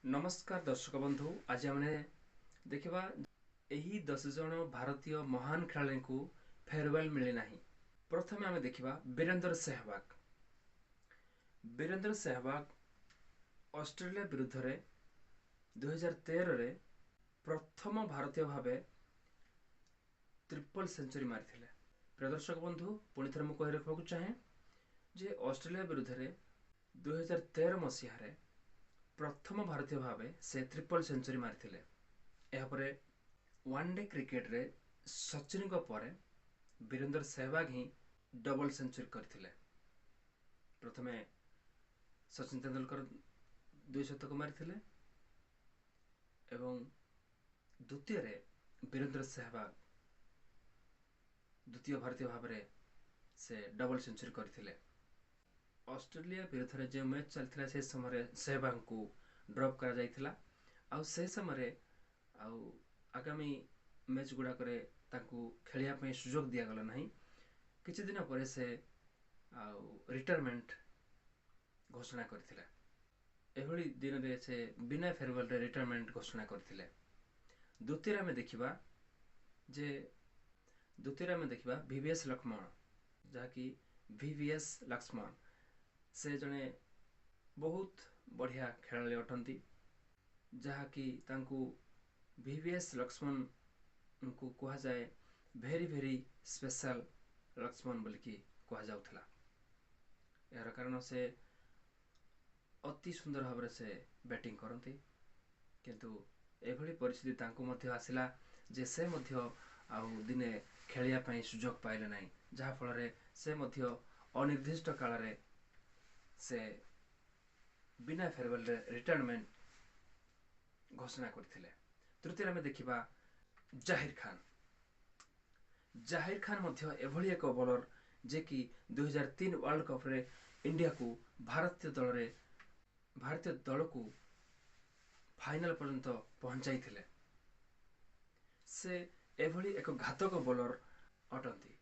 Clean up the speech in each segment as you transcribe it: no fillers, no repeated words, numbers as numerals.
नमस्कार दर्शक बंधु। आज आम देखा यही 10 जन भारतीय महान खेलाड़ी को फेयरवेल मिलना। प्रथम आम देखा वीरेंद्र सहवाग। वीरेंद्र सहवाग ऑस्ट्रेलिया विरुद्ध रे 2013 रे प्रथम भारतीय भाव ट्रिपल सेंचुरी मारी। प्रदर्शक बंधु पुणी थे मुझे कही रखा चाहे जे ऑस्ट्रेलिया विरुद्ध रे 2013 मसीह प्रथम भारतीय भाव से ट्रिपल सेंचुरी मारी। वनडे क्रिकेट रे सचिन पर वीरेंद्र सहवाग ही डबल सेंचुरी करथिले। प्रथमे सचिन तेंदुलकर 200 मारी एवं द्वितीय वीरेंद्र सहवाग द्वितीय भारतीय भाव से डबल सेंचुरी करथिले। ऑस्ट्रेलिया विरुद्ध जो मैच चलता से समय सहवाग को ड्रॉप करा जाइथिला। आउ से समय आगामी मैच गुड़ाक खेलिया सुजोग दिगला ना। किछि दिन पर से रिटायरमेंट घोषणा करथिला। एभली दिन रे से बिना फेयरवेल रे रिटायरमेंट घोषणा करथिले। द्वितीय आम देखा वीवीएस लक्ष्मण जहाँकि वीवीएस लक्ष्मण से जड़े बहुत बढ़िया खेलाड़ी अटंती जहाँकि वीवीएस लक्ष्मण को कह जाए भेरी भेरी स्पेशल लक्ष्मण बोलिकी कह जाउथला। यार कारण से अति सुंदर भाव से बैटिंग करती किंतु एभली परिस्थिति तांको मध्य आसिला जे से मध्य दिने खेलिया सुजोग पाइले ना, जहाँ फल से मध्य अनिर्दिष्ट काल रे से बिना फेयरवेल रे रिटायरमेंट घोषणा करथिले। तृतीय आम देखा जाहिर खान। जाहिर खान मध्य एभली एक बॉलर जे कि 2003 वर्ल्ड कप रे इंडिया को भारतीय दल को फाइनल पर्यंत पहुंचाई थिले। से एभली एक घातक बॉलर अटंती।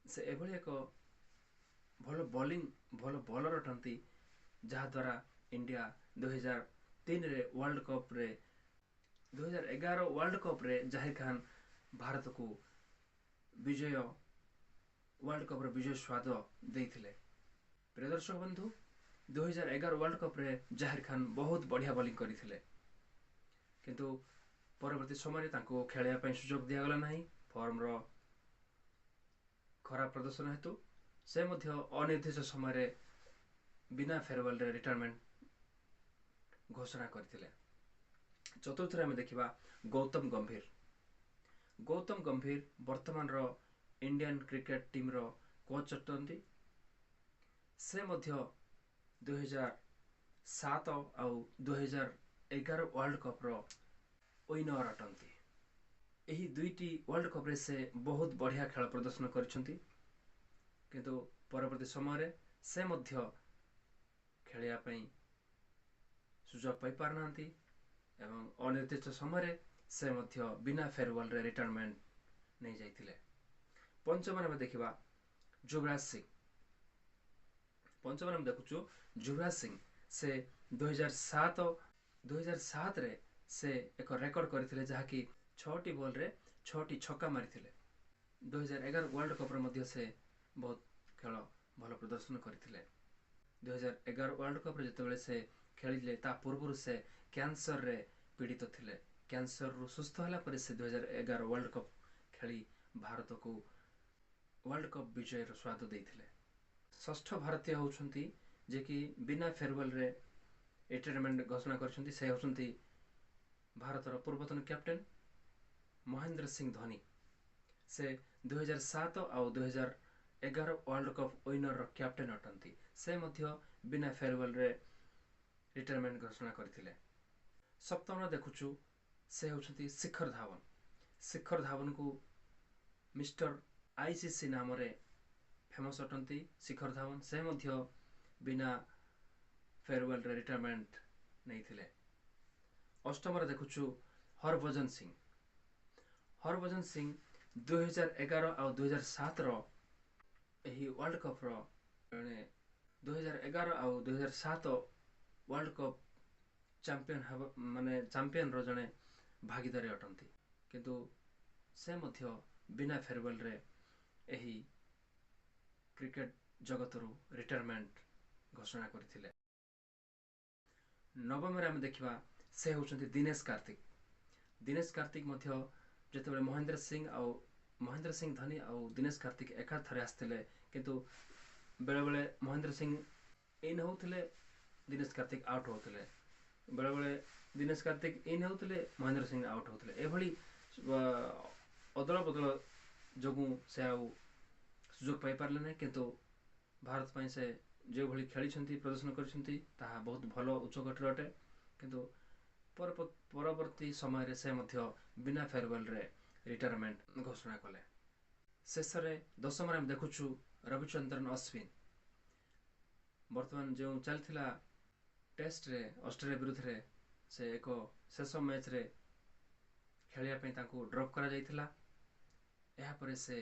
से एभली एक भल बॉलर अटंती जहाँ द्वारा इंडिया 2003 रे वर्ल्ड कप रे 2011 वर्ल्ड कप रे जाहिर खान भारत को वर्ल्ड कप रे विजय स्वाद देइथिले। प्रिय दर्शक बंधु 2011 वर्ल्ड कप रे जाहिर खान बहुत बढ़िया बॉलिंग करथिले किंतु परवर्ती समय तांको खेलिया सुजोग दिगला ना। फॉर्म रो खराब प्रदर्शन हेतु से मध्य अनिर्दिष्ट समय बिना फेयरवेल रे रिटायरमेंट घोषणा करथिले। चतुर्थ आम देखा गौतम गंभीर। गौतम गंभीर वर्तमान रो इंडियन क्रिकेट टीम रो कोच अटंती। से मध्य 2007 आउ 2011 वर्ल्ड कप रो विनर अटंती। यही दुईटी वर्ल्ड कप रे से बहुत बढ़िया खेल प्रदर्शन करछंती किंतु परवर्ती समय से मध्य खेलिया सुजोग पाई पारनांती एवं अनिर्दिष्ट समय से मध्य बिना फेयरवेल रे रिटायरमेंट नहीं जाइथिले। पंचम आम देखा युवराज सिंह। पंचम आम देखुचु युवराज सिंह से 2007 रे से एक रेकर्ड करथिले जहाँकि 6टी बॉल रे 6टी छक्का मारिथिले। 2011 वर्ल्ड कप रे मध्य से बहुत खेल भल प्रदर्शन करथिले। 2011 वर्ल्ड कप रे जतबेले से खेलिले ता पूर्व से कैंसर रे पीड़ित थिले। कैंसर रु सुस्थ होला पर से 2011 वर्ल्ड कप खेली भारत को वर्ल्ड कप विजय रो स्वाद देइथिले। षष्ठ भारतीय होउछंती जे कि बिना फेयरवेल रे रिटायरमेंट घोषणा करछंती से होउछंती भारत रो पूर्वतन कैप्टेन महेंद्र सिंह धोनी। से 2007 आउ 2011 वर्ल्ड कप विनर रो कैप्टेन अटंती। से मध्य बिना फेयरवेल रे रिटायरमेंट घोषणा करथिले। सप्तम देखुचु से होउछंती शिखर धावन। शिखर धावन को मिस्टर आईसीसी नाम रे फेमस अटंती शिखर धावन। से मध्य बिना फेयरवेल रे रिटायरमेंट नहीं थिले। अष्टम देखुचु हरभजन सिंह। हरभजन सिंह 2011 आउ 2007 रो एही वर्ल्ड कप रो 2011 आउ 2007 वर्ल्ड कप चैंपियन रो जने भागीदारी अटंती किंतु से मध्य बिना फेयरवेल रे एही क्रिकेट जगतरू रिटायरमेंट घोषणा करथिले। नवम रे हम देखिबा से होचंती दिनेश कार्तिक मध्य जेतेबेले महेंद्र सिंह धोनी और दिनेश कार्तिक एका थरे आसथिले किंतु बेले बेले महेंद्र सिंह इन होउथिले दिनेश कार्तिक आउट होउथिले, बेले बेले दिनेश कार्तिक इन होउथिले महेंद्र सिंह आउट होउथिले। एभली अदल बदल जोगु से आउ सुजोग पाई पारले नै किंतु भारत पई से जो भली खेली प्रदर्शन कर बहुत भल उच्चकोटीर अटे किंतु परवर्ती समय से मध्य बिना फेयरवेल रे रिटायरमेंट घोषणा कले। शेष में 10 आम देखुछु रविचंद्रन अश्विन बर्तमान जो चलता टेस्ट रे ऑस्ट्रेलिया विरुद्ध रे से एक शेष मैच रे खेलिया तांको ड्रॉप करा जाइथिला। एहा परे से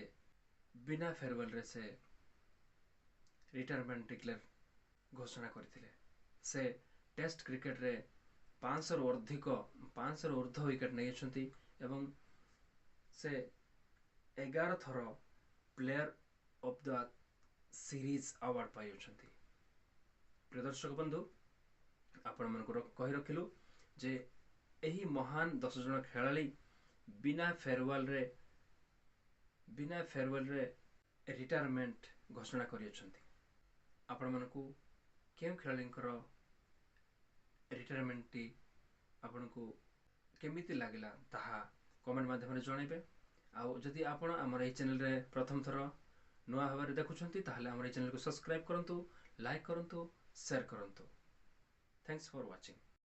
बिना फेयरवेल रे से रिटायरमेंट डिक्लेयर घोषणा करथिले। से टेस्ट क्रिकेट रे 500 रु ऊर्ध्व विकेट नहीं एवं से 11 थर player of the series award पाई। प्रिय दर्शक बंधु आपण मन को कहि रखिलु जे एही महान 10 जन खेलाड़ी बिना फेयरवेल रे रिटायरमेंट घोषणा करियछंती। आपण मन को केउ खेलाड़ींकर रिटायरमेंट टी आपण को केमिति लागिला ताहा कमेंट माध्यम रे जणाइबे। आउ जदि आपण हमर ए चैनल रे प्रथम थर नुआ भाबरे देखुछंती ताहले हमर ए चैनल को सब्सक्राइब करंतु, लाइक करंतु, शेयर करंतु। Thanks for watching.